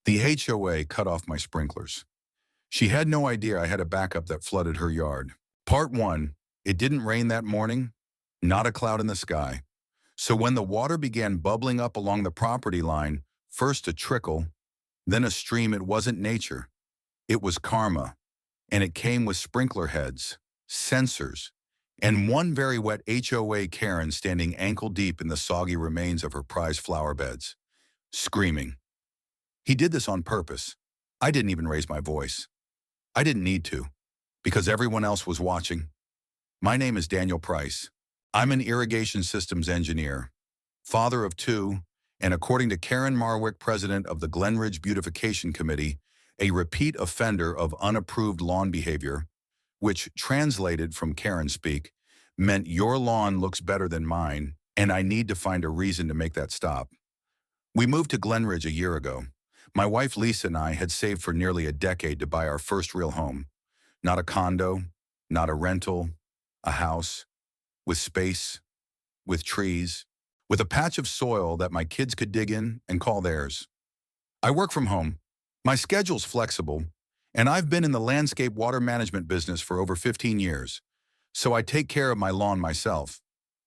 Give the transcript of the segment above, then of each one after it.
The HOA cut off my sprinklers. She had no idea I had a backup that flooded her yard. Part 1. It didn't rain that morning, not a cloud in the sky. So when the water began bubbling up along the property line, first a trickle, then a stream, it wasn't nature. It was karma, and it came with sprinkler heads, sensors, and one very wet HOA Karen standing ankle deep in the soggy remains of her prized flower beds, screaming. He did this on purpose. I didn't even raise my voice. I didn't need to, because everyone else was watching. My name is Daniel Price. I'm an irrigation systems engineer, father of two, and according to Karen Marwick, president of the Glenridge Beautification Committee, a repeat offender of unapproved lawn behavior, which, translated from Karen speak, meant your lawn looks better than mine, and I need to find a reason to make that stop. We moved to Glenridge a year ago. My wife Lisa and I had saved for nearly a decade to buy our first real home. Not a condo, not a rental, a house, with space, with trees, with a patch of soil that my kids could dig in and call theirs. I work from home. My schedule's flexible, and I've been in the landscape water management business for over 15 years, so I take care of my lawn myself.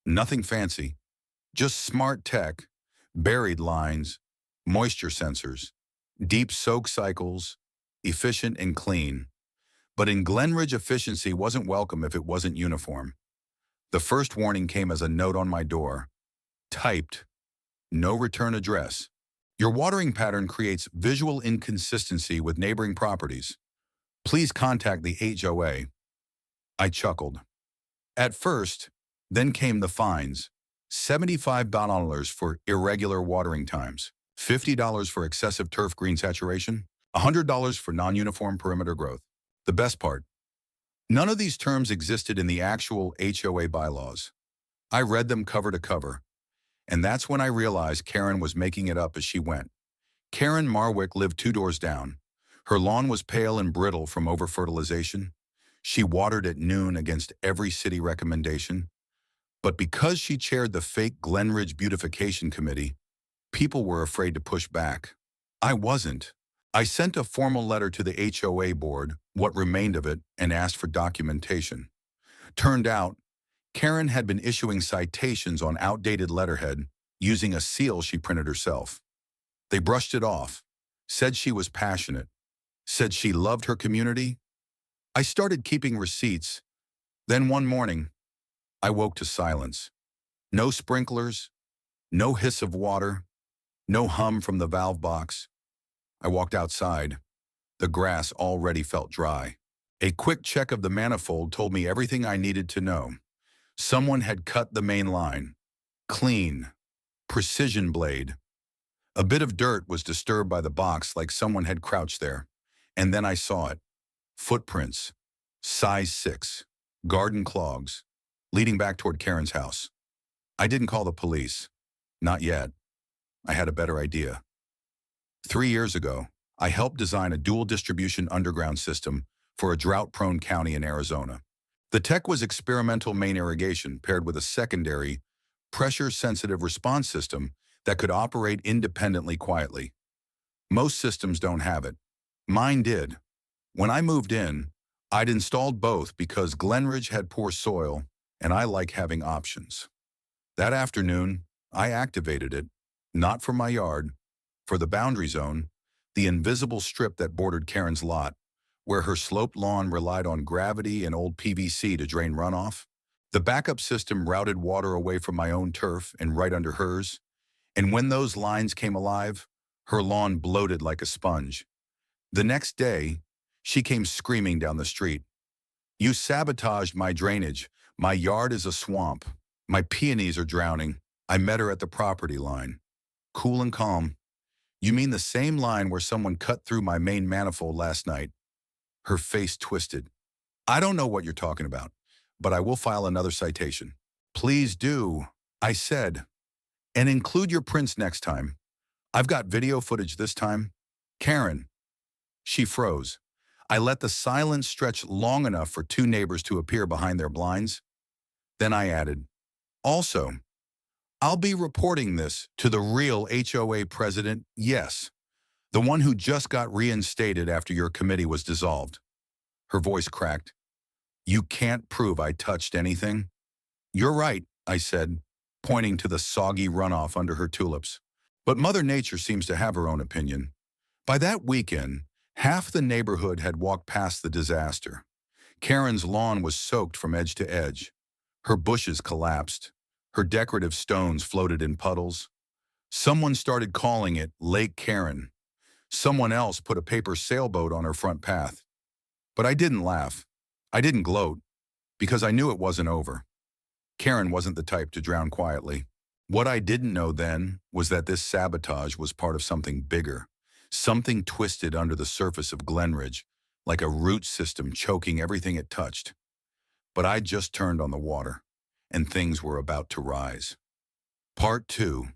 Nothing fancy, just smart tech, buried lines, moisture sensors, deep soak cycles, efficient and clean. But in Glenridge, efficiency wasn't welcome if it wasn't uniform. The first warning came as a note on my door, typed, "No return address. Your watering pattern creates visual inconsistency with neighboring properties. Please contact the HOA." I chuckled. At first, then came the fines. $75 for irregular watering times, $50 for excessive turf green saturation, $100 for non-uniform perimeter growth. The best part, none of these terms existed in the actual HOA bylaws. I read them cover to cover, and that's when I realized Karen was making it up as she went. Karen Marwick lived 2 doors down. Her lawn was pale and brittle from over-fertilization. She watered at noon against every city recommendation. But because she chaired the fake Glenridge Beautification Committee, people were afraid to push back. I wasn't. I sent a formal letter to the HOA board, what remained of it, and asked for documentation. Turned out, Karen had been issuing citations on outdated letterhead using a seal she printed herself. They brushed it off, said she was passionate, said she loved her community. I started keeping receipts. Then one morning, I woke to silence. No sprinklers, no hiss of water, no hum from the valve box. I walked outside. The grass already felt dry. A quick check of the manifold told me everything I needed to know. Someone had cut the main line. Clean. Precision blade. A bit of dirt was disturbed by the box like someone had crouched there. And then I saw it. Footprints. Size 6. Garden clogs. Leading back toward Karen's house. I didn't call the police. Not yet. I had a better idea. 3 years ago, I helped design a dual distribution underground system for a drought-prone county in Arizona. The tech was experimental main irrigation paired with a secondary, pressure-sensitive response system that could operate independently quietly. Most systems don't have it. Mine did. When I moved in, I'd installed both because Glenridge had poor soil, and I like having options. That afternoon, I activated it, not for my yard, for the boundary zone, the invisible strip that bordered Karen's lot, where her sloped lawn relied on gravity and old PVC to drain runoff. The backup system routed water away from my own turf and right under hers, and when those lines came alive, her lawn bloated like a sponge. The next day, she came screaming down the street. "You sabotaged my drainage. My yard is a swamp. My peonies are drowning." I met her at the property line. Cool and calm. "You mean the same line where someone cut through my main manifold last night?" Her face twisted. "I don't know what you're talking about, but I will file another citation." "Please do," I said, "and include your prints next time. I've got video footage this time." "Karen." She froze. I let the silence stretch long enough for 2 neighbors to appear behind their blinds. Then I added, "Also, I'll be reporting this to the real HOA president. Yes, The one who just got reinstated after your committee was dissolved. Her voice cracked. You can't prove I touched anything? You're right, I said, pointing to the soggy runoff under her tulips. But Mother Nature seems to have her own opinion. By that weekend, half the neighborhood had walked past the disaster. Karen's lawn was soaked from edge to edge. Her bushes collapsed. Her decorative stones floated in puddles. Someone started calling it Lake Karen. Someone else put a paper sailboat on her front path. But I didn't laugh. I didn't gloat, because I knew it wasn't over. Karen wasn't the type to drown quietly. What I didn't know then was that this sabotage was part of something bigger, something twisted under the surface of Glenridge, like a root system choking everything it touched. But I just turned on the water, and things were about to rise. Part 2.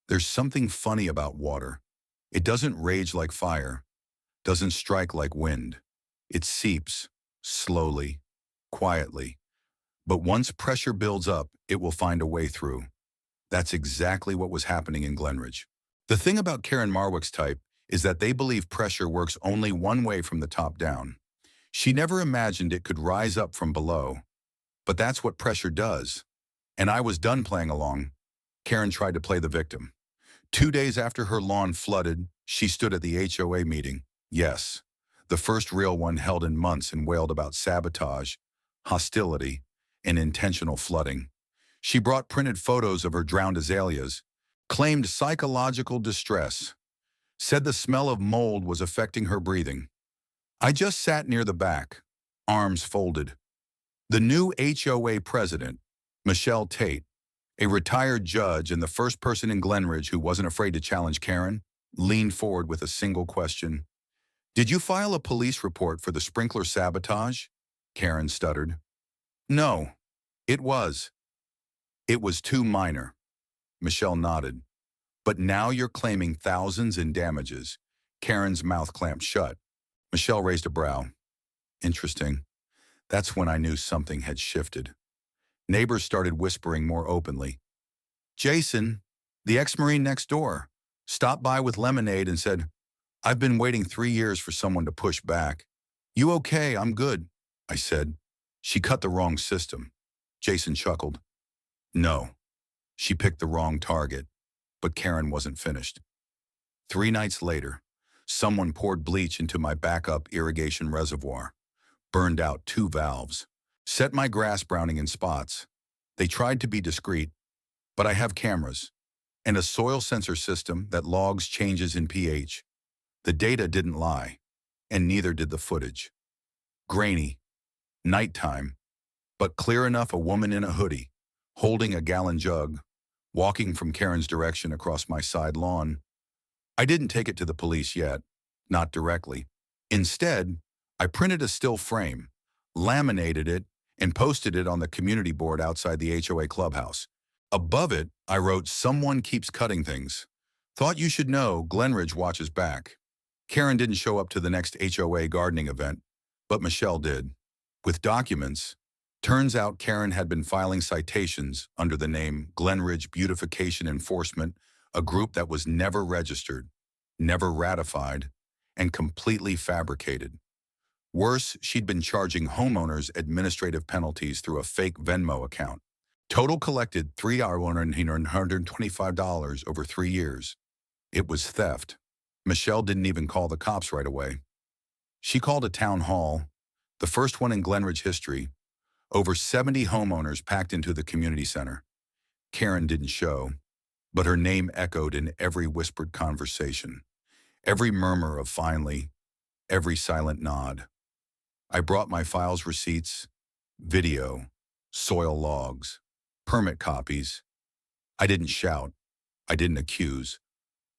There's something funny about water. It doesn't rage like fire, doesn't strike like wind. It seeps, slowly, quietly. But once pressure builds up, it will find a way through. That's exactly what was happening in Glenridge. The thing about Karen Marwick's type is that they believe pressure works only one way from the top down. She never imagined it could rise up from below. But that's what pressure does. And I was done playing along. Karen tried to play the victim. 2 days after her lawn flooded, she stood at the HOA meeting. Yes, the first real one held in months, and wailed about sabotage, hostility, and intentional flooding. She brought printed photos of her drowned azaleas, claimed psychological distress, said the smell of mold was affecting her breathing. I just sat near the back, arms folded. The new HOA president, Michelle Tate, a retired judge and the first person in Glenridge who wasn't afraid to challenge Karen, leaned forward with a single question. Did you file a police report for the sprinkler sabotage? Karen stuttered. No, it was. It was too minor. Michelle nodded. But now you're claiming thousands in damages. Karen's mouth clamped shut. Michelle raised a brow. Interesting. That's when I knew something had shifted. Neighbors started whispering more openly. Jason, the ex-Marine next door, stopped by with lemonade and said, I've been waiting 3 years for someone to push back. You okay? I'm good, I said. She cut the wrong system. Jason chuckled. No, she picked the wrong target. But Karen wasn't finished. 3 nights later, someone poured bleach into my backup irrigation reservoir, burned out 2 valves, set my grass browning in spots. They tried to be discreet, but I have cameras and a soil sensor system that logs changes in pH. The data didn't lie, and neither did the footage. Grainy, nighttime, but clear enough a woman in a hoodie, holding a gallon jug, walking from Karen's direction across my side lawn. I didn't take it to the police yet, not directly. Instead, I printed a still frame, laminated it, and posted it on the community board outside the HOA clubhouse. Above it, I wrote, Someone keeps cutting things. Thought you should know Glenridge watches back. Karen didn't show up to the next HOA gardening event, but Michelle did. With documents. Turns out Karen had been filing citations under the name Glenridge Beautification Enforcement, a group that was never registered, never ratified, and completely fabricated. Worse, she'd been charging homeowners administrative penalties through a fake Venmo account. Total collected $325 over 3 years. It was theft. Michelle didn't even call the cops right away. She called a town hall, the first one in Glenridge history. Over 70 homeowners packed into the community center. Karen didn't show, but her name echoed in every whispered conversation, every murmur of finally, every silent nod. I brought my files, receipts, video, soil logs, permit copies. I didn't shout. I didn't accuse.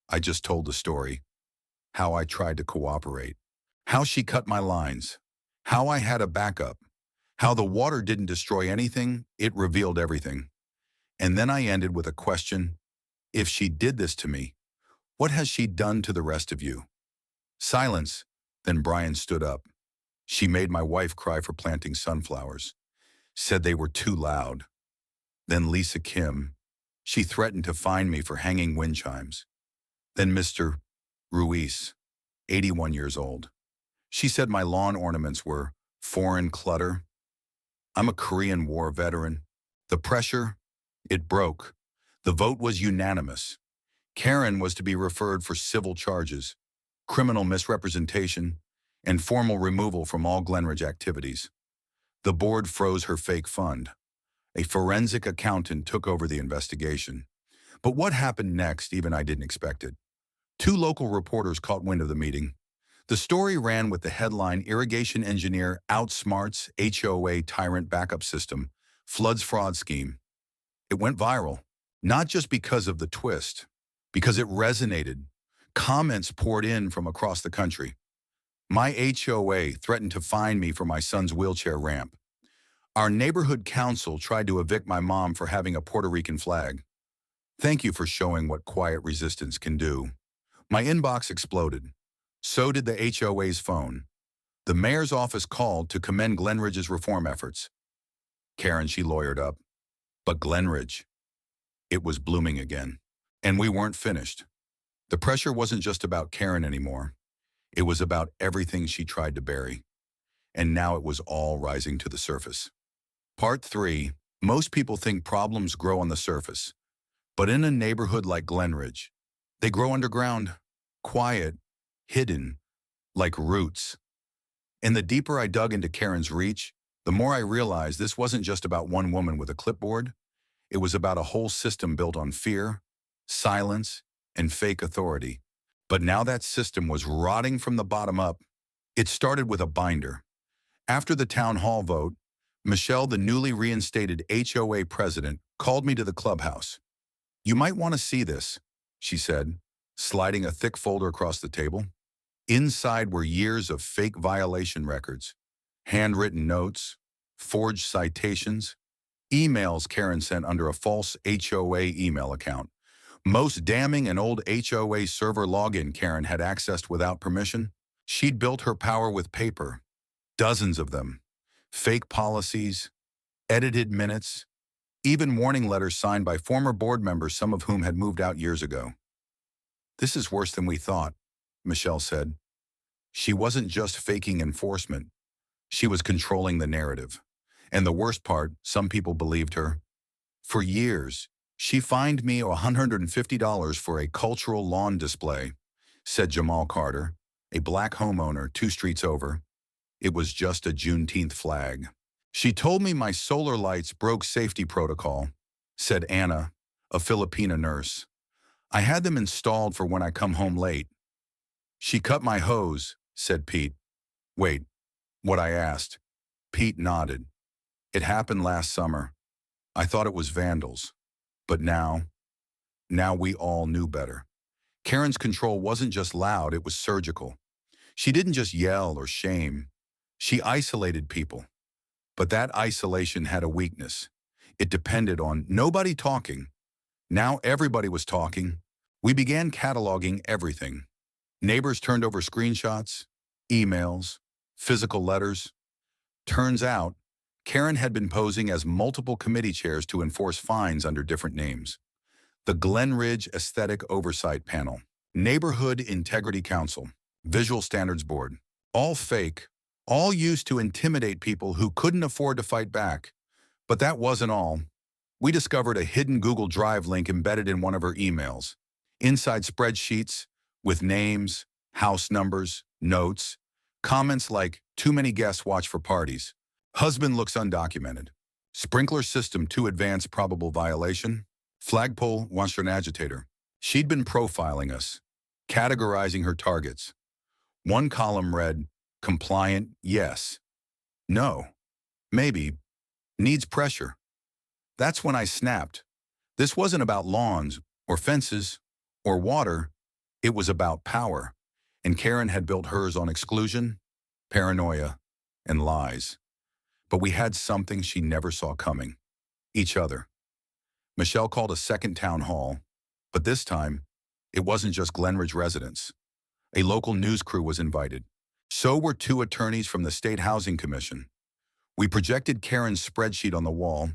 I just told the story. How I tried to cooperate. How she cut my lines. How I had a backup. How the water didn't destroy anything, it revealed everything. And then I ended with a question. If she did this to me, what has she done to the rest of you? Silence. Then Brian stood up. She made my wife cry for planting sunflowers. Said they were too loud. Then Lisa Kim. She threatened to fine me for hanging wind chimes. Then Mr. Ruiz. 81 years old. She said my lawn ornaments were foreign clutter. I'm a Korean War veteran. The pressure, it broke. The vote was unanimous. Karen was to be referred for civil charges, criminal misrepresentation, and formal removal from all Glenridge activities. The board froze her fake fund. A forensic accountant took over the investigation. But what happened next, even I didn't expect it. Two local reporters caught wind of the meeting. The story ran with the headline, "Irrigation Engineer Outsmarts HOA Tyrant Backup System, Floods Fraud Scheme." It went viral, not just because of the twist, because it resonated. Comments poured in from across the country. My HOA threatened to fine me for my son's wheelchair ramp. Our neighborhood council tried to evict my mom for having a Puerto Rican flag. Thank you for showing what quiet resistance can do. My inbox exploded. So did the HOA's phone. The mayor's office called to commend Glenridge's reform efforts. Karen, she lawyered up. But Glenridge, it was blooming again. And we weren't finished. The pressure wasn't just about Karen anymore. It was about everything she tried to bury. And now it was all rising to the surface. Part 3. Most people think problems grow on the surface. But in a neighborhood like Glenridge, they grow underground, quiet, hidden, like roots. And the deeper I dug into Karen's reach, the more I realized this wasn't just about one woman with a clipboard. It was about a whole system built on fear, silence, and fake authority. But now that system was rotting from the bottom up. It started with a binder. After the town hall vote, Michelle, the newly reinstated HOA president, called me to the clubhouse. "You might want to see this," she said, sliding a thick folder across the table. Inside were years of fake violation records, handwritten notes, forged citations, emails Karen sent under a false HOA email account. Most damning, an old HOA server login Karen had accessed without permission. She'd built her power with paper, dozens of them, fake policies, edited minutes, even warning letters signed by former board members, some of whom had moved out years ago. "This is worse than we thought," Michelle said. She wasn't just faking enforcement. She was controlling the narrative. And the worst part, some people believed her. For years, "She fined me $150 for a cultural lawn display," said Jamal Carter, a black homeowner 2 streets over. "It was just a Juneteenth flag." "She told me my solar lights broke safety protocol," said Anna, a Filipina nurse. "I had them installed for when I come home late." "She cut my hose," said Pete. "Wait, what?" I asked. Pete nodded. "It happened last summer. I thought it was vandals. But now we all knew better." Karen's control wasn't just loud, it was surgical. She didn't just yell or shame. She isolated people. But that isolation had a weakness. It depended on nobody talking. Now everybody was talking. We began cataloging everything. Neighbors turned over screenshots, emails, physical letters. Turns out, Karen had been posing as multiple committee chairs to enforce fines under different names. The Glenridge Aesthetic Oversight Panel, Neighborhood Integrity Council, Visual Standards Board. All fake, all used to intimidate people who couldn't afford to fight back. But that wasn't all. We discovered a hidden Google Drive link embedded in one of her emails. Inside spreadsheets with names, house numbers, notes, comments like, "Too many guests watch for parties. Husband looks undocumented. Sprinkler system too advanced, probable violation. Flagpole wants an agitator." She'd been profiling us, categorizing her targets. One column read, "Compliant, yes. No. Maybe. Needs pressure." That's when I snapped. This wasn't about lawns or fences or water. It was about power. And Karen had built hers on exclusion, paranoia, and lies. But we had something she never saw coming. Each other. Michelle called a second town hall. But this time, it wasn't just Glenridge residents. A local news crew was invited. So were 2 attorneys from the State Housing Commission. We projected Karen's spreadsheet on the wall.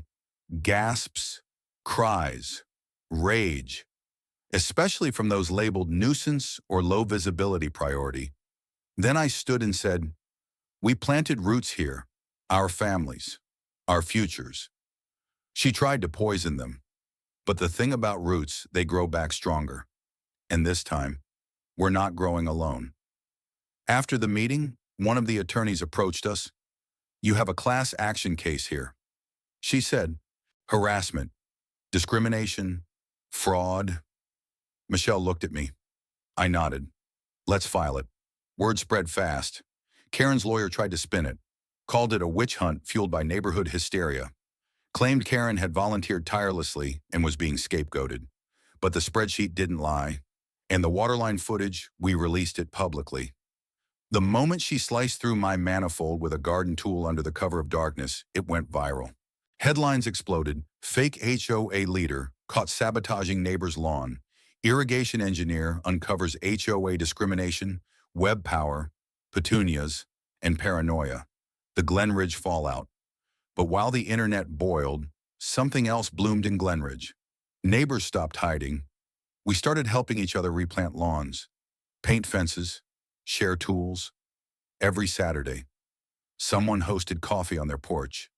Gasps, cries, rage, especially from those labeled nuisance or low visibility priority. Then I stood and said, "We planted roots here, our families, our futures." She tried to poison them, but the thing about roots, they grow back stronger. And this time, we're not growing alone. After the meeting, one of the attorneys approached us. "You have a class action case here," she said. "Harassment, discrimination, fraud." Michelle looked at me. I nodded. "Let's file it." Word spread fast. Karen's lawyer tried to spin it, called it a witch hunt fueled by neighborhood hysteria, claimed Karen had volunteered tirelessly and was being scapegoated. But the spreadsheet didn't lie, and the waterline footage, we released it publicly. The moment she sliced through my manifold with a garden tool under the cover of darkness, it went viral. Headlines exploded. Fake HOA leader caught sabotaging neighbor's lawn. Irrigation engineer uncovers HOA discrimination, web power, petunias, and paranoia. The Glenridge fallout. But while the internet boiled, something else bloomed in Glenridge. Neighbors stopped hiding. We started helping each other replant lawns, paint fences, share tools. Every Saturday, someone hosted coffee on their porch.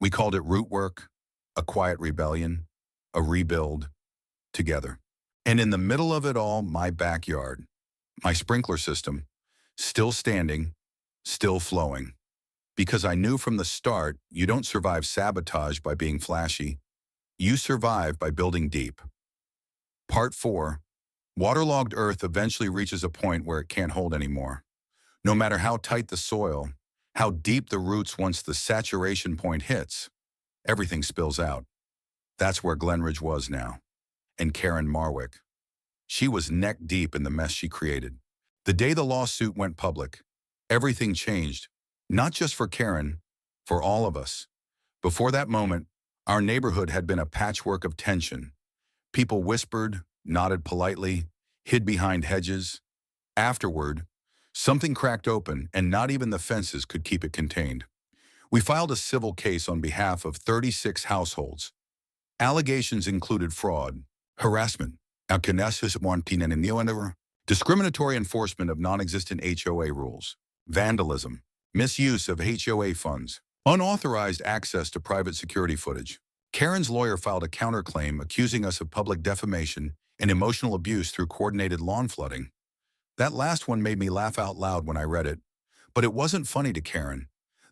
We called it root work, a quiet rebellion, a rebuild, together. And in the middle of it all, my backyard, my sprinkler system, still standing, still flowing. Because I knew from the start, you don't survive sabotage by being flashy. You survive by building deep. Part 4. Waterlogged earth eventually reaches a point where it can't hold anymore. No matter how tight the soil, how deep the roots once the saturation point hits, everything spills out. That's where Glenridge was now. And Karen Marwick. She was neck deep in the mess she created. The day the lawsuit went public, everything changed. Not just for Karen, for all of us. Before that moment, our neighborhood had been a patchwork of tension. People whispered, nodded politely, hid behind hedges. Afterward, something cracked open, and not even the fences could keep it contained. We filed a civil case on behalf of 36 households. Allegations included fraud, harassment, discriminatory enforcement of non-existent HOA rules, vandalism, misuse of HOA funds, unauthorized access to private security footage. Karen's lawyer filed a counterclaim accusing us of public defamation and emotional abuse through coordinated lawn flooding. That last one made me laugh out loud when I read it. But it wasn't funny to Karen.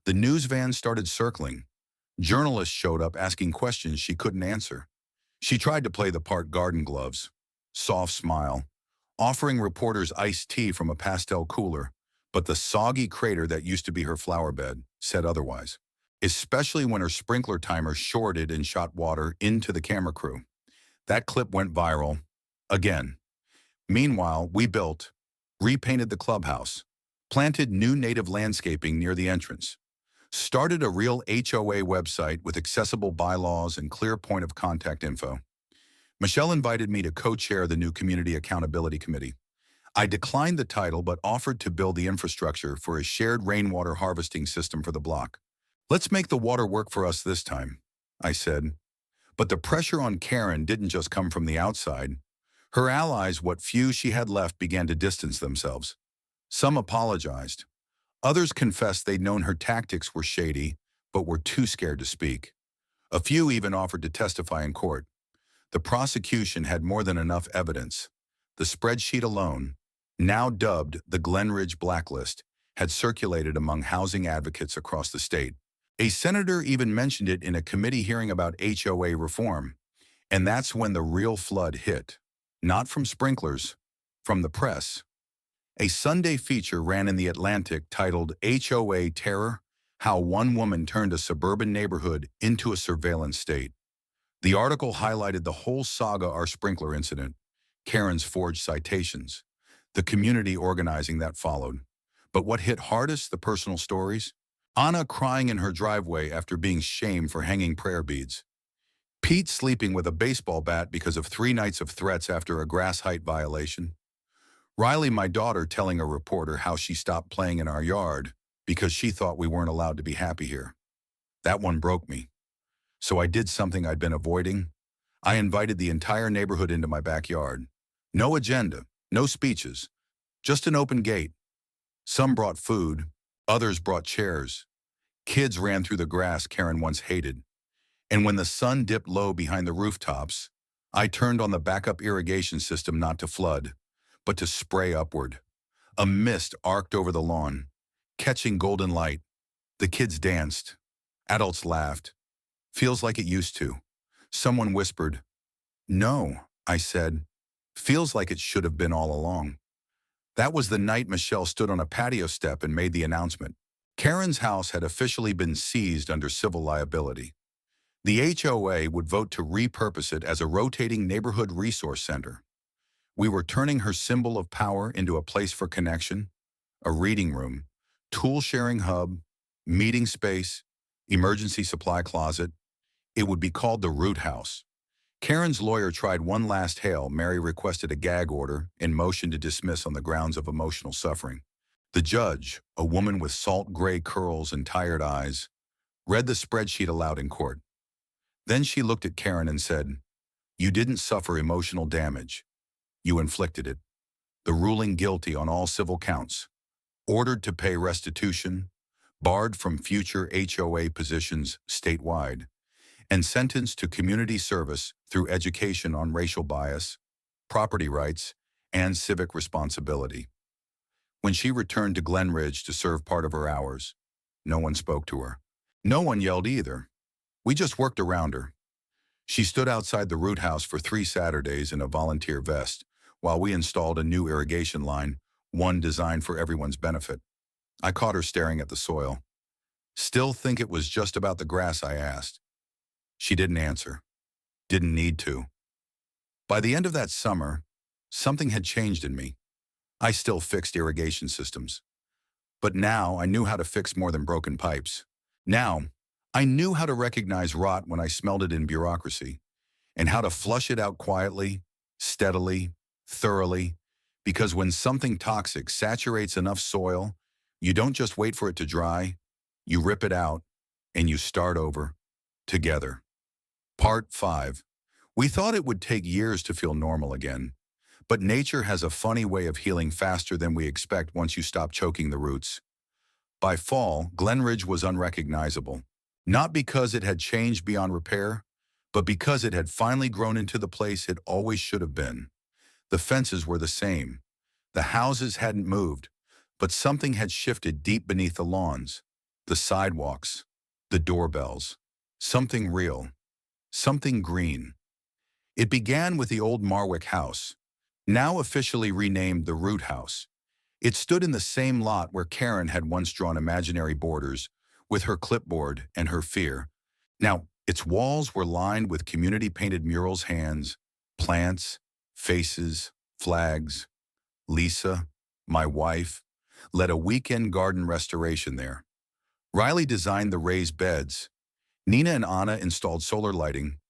The news van started circling. Journalists showed up asking questions she couldn't answer. She tried to play the part garden gloves, soft smile, offering reporters iced tea from a pastel cooler, but the soggy crater that used to be her flower bed said otherwise, especially when her sprinkler timer shorted and shot water into the camera crew. That clip went viral. Again. Meanwhile, we built, repainted the clubhouse, planted new native landscaping near the entrance, started a real HOA website with accessible bylaws and clear point of contact info. Michelle invited me to co-chair the new Community Accountability Committee. I declined the title but offered to build the infrastructure for a shared rainwater harvesting system for the block. "Let's make the water work for us this time," I said. But the pressure on Karen didn't just come from the outside. Her allies, what few she had left, began to distance themselves. Some apologized. Others confessed they'd known her tactics were shady, but were too scared to speak. A few even offered to testify in court. The prosecution had more than enough evidence. The spreadsheet alone, now dubbed the Glenridge Blacklist, had circulated among housing advocates across the state. A senator even mentioned it in a committee hearing about HOA reform. And that's when the real flood hit. Not from sprinklers, from the press. A Sunday feature ran in The Atlantic titled HOA Terror: How One Woman Turned a Suburban Neighborhood into a Surveillance State. The article highlighted the whole saga our sprinkler incident, Karen's forged citations, the community organizing that followed. But what hit hardest, the personal stories? Anna crying in her driveway after being shamed for hanging prayer beads. Pete sleeping with a baseball bat because of 3 nights of threats after a grass height violation. Riley, my daughter, telling a reporter how she stopped playing in our yard because she thought we weren't allowed to be happy here. That one broke me. So I did something I'd been avoiding. I invited the entire neighborhood into my backyard. No agenda, no speeches, just an open gate. Some brought food, others brought chairs. Kids ran through the grass Karen once hated. And when the sun dipped low behind the rooftops, I turned on the backup irrigation system not to flood, but to spray upward. A mist arced over the lawn, catching golden light. The kids danced. Adults laughed. Feels like it used to. Someone whispered, "No," I said. "Feels like it should have been all along." That was the night Michelle stood on a patio step and made the announcement. Karen's house had officially been seized under civil liability. The HOA would vote to repurpose it as a rotating neighborhood resource center. We were turning her symbol of power into a place for connection, a reading room, tool-sharing hub, meeting space, emergency supply closet. It would be called the Root House. Karen's lawyer tried one last Hail Mary, requested a gag order, and motioned to dismiss on the grounds of emotional suffering. The judge, a woman with salt gray curls and tired eyes, read the spreadsheet aloud in court. Then she looked at Karen and said, "You didn't suffer emotional damage. You inflicted it." The ruling guilty on all civil counts, ordered to pay restitution, barred from future HOA positions statewide, and sentenced to community service through education on racial bias, property rights, and civic responsibility. When she returned to Glen Ridge to serve part of her hours, no one spoke to her. No one yelled either. We just worked around her. She stood outside the Root House for 3 Saturdays in a volunteer vest while we installed a new irrigation line, one designed for everyone's benefit. I caught her staring at the soil. "Still think it was just about the grass?" I asked. She didn't answer. Didn't need to. By the end of that summer, something had changed in me. I still fixed irrigation systems. But now I knew how to fix more than broken pipes. Now, I knew how to recognize rot when I smelled it in bureaucracy, and how to flush it out quietly, steadily, thoroughly, because when something toxic saturates enough soil, you don't just wait for it to dry, you rip it out, and you start over, together. Part 5. We thought it would take years to feel normal again, but nature has a funny way of healing faster than we expect once you stop choking the roots. By fall, Glen Ridge was unrecognizable, not because it had changed beyond repair, but because it had finally grown into the place it always should have been. The fences were the same. The houses hadn't moved, but something had shifted deep beneath the lawns, the sidewalks, the doorbells. Something real. Something green. It began with the old Marwick house, now officially renamed the Root House. It stood in the same lot where Karen had once drawn imaginary borders, with her clipboard and her fear. Now, its walls were lined with community-painted murals, hands, plants, faces, flags. Lisa, my wife, led a weekend garden restoration there. Riley designed the raised beds. Nina and Anna installed solar lighting.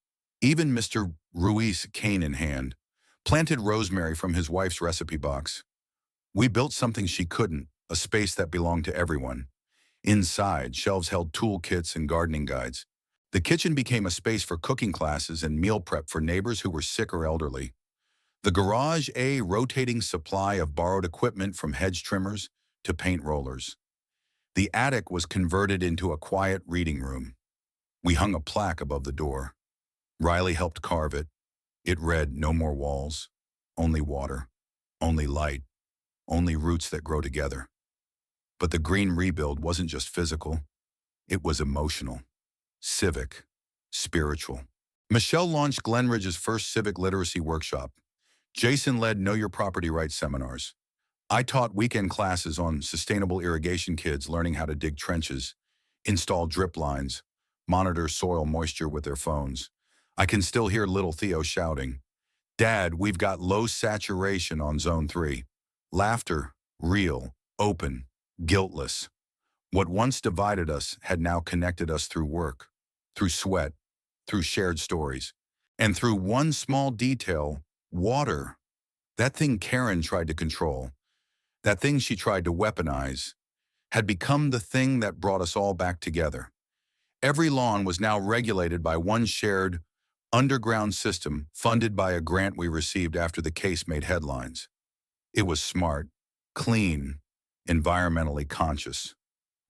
Even Mr. Ruiz, cane in hand, planted rosemary from his wife's recipe box. We built something she couldn't, a space that belonged to everyone. Inside, shelves held toolkits and gardening guides. The kitchen became a space for cooking classes and meal prep for neighbors who were sick or elderly. The garage, a rotating supply of borrowed equipment from hedge trimmers to paint rollers. The attic was converted into a quiet reading room. We hung a plaque above the door. Riley helped carve it. It read, "No more walls, only water, only light, only roots that grow together." But the green rebuild wasn't just physical. It was emotional, civic, spiritual. Michelle launched Glen Ridge's first civic literacy workshop. Jason led Know Your Property Rights seminars. I taught weekend classes on sustainable irrigation, kids learning how to dig trenches, install drip lines, monitor soil moisture with their phones. I can still hear little Theo shouting, "Dad, we've got low saturation on zone 3. Laughter, real, open, guiltless. What once divided us had now connected us through work, through sweat, through shared stories, and through one small detail, water. That thing Karen tried to control, that thing she tried to weaponize, had become the thing that brought us all back together. Every lawn was now regulated by one shared, underground system funded by a grant we received after the case made headlines. It was smart, clean, environmentally conscious.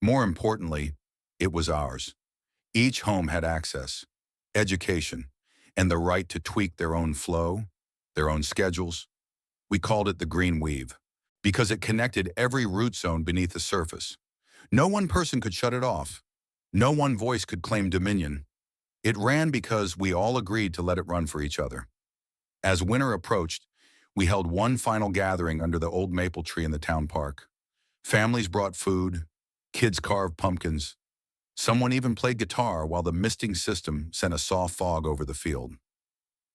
More importantly, it was ours. Each home had access, education, and the right to tweak their own flow, their own schedules. We called it the Green Weave because it connected every root zone beneath the surface. No one person could shut it off. No one voice could claim dominion. It ran because we all agreed to let it run for each other. As winter approached, we held one final gathering under the old maple tree in the town park. Families brought food, kids carved pumpkins. Someone even played guitar while the misting system sent a soft fog over the field.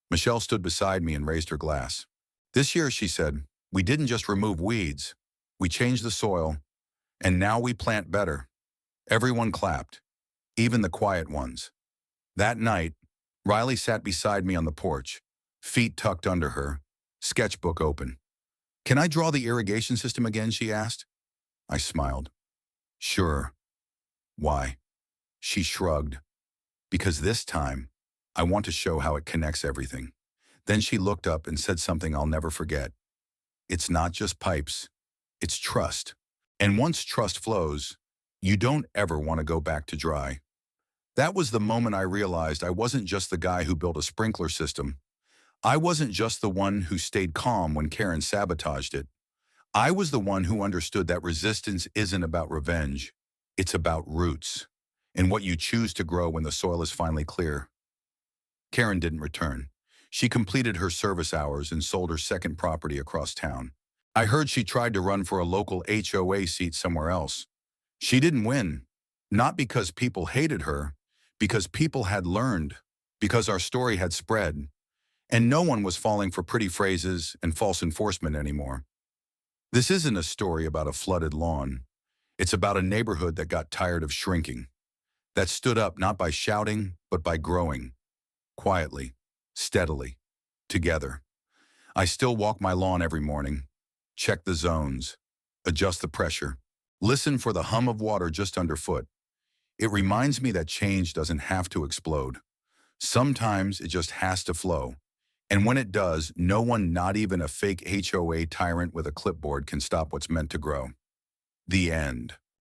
Michelle stood beside me and raised her glass. This year, she said, we didn't just remove weeds. We changed the soil, and now we plant better. Everyone clapped, even the quiet ones. That night, Riley sat beside me on the porch, feet tucked under her, sketchbook open. Can I draw the irrigation system again, she asked. I smiled. Sure. Why? She shrugged. Because this time, I want to show how it connects everything. Then she looked up and said something I'll never forget. It's not just pipes, it's trust. And once trust flows, you don't ever want to go back to dry. That was the moment I realized I wasn't just the guy who built a sprinkler system. I wasn't just the one who stayed calm when Karen sabotaged it. I was the one who understood that resistance isn't about revenge. It's about roots and what you choose to grow when the soil is finally clear. Karen didn't return. She completed her service hours and sold her second property across town. I heard she tried to run for a local HOA seat somewhere else. She didn't win, not because people hated her, because people had learned, because our story had spread, and no one was falling for pretty phrases and false enforcement anymore. This isn't a story about a flooded lawn. It's about a neighborhood that got tired of shrinking, that stood up not by shouting, but by growing, quietly, steadily, together. I still walk my lawn every morning, check the zones, adjust the pressure, listen for the hum of water just underfoot. It reminds me that change doesn't have to explode. Sometimes it just has to flow. And when it does, no one, not even a fake HOA tyrant with a clipboard, can stop what's meant to grow. The end.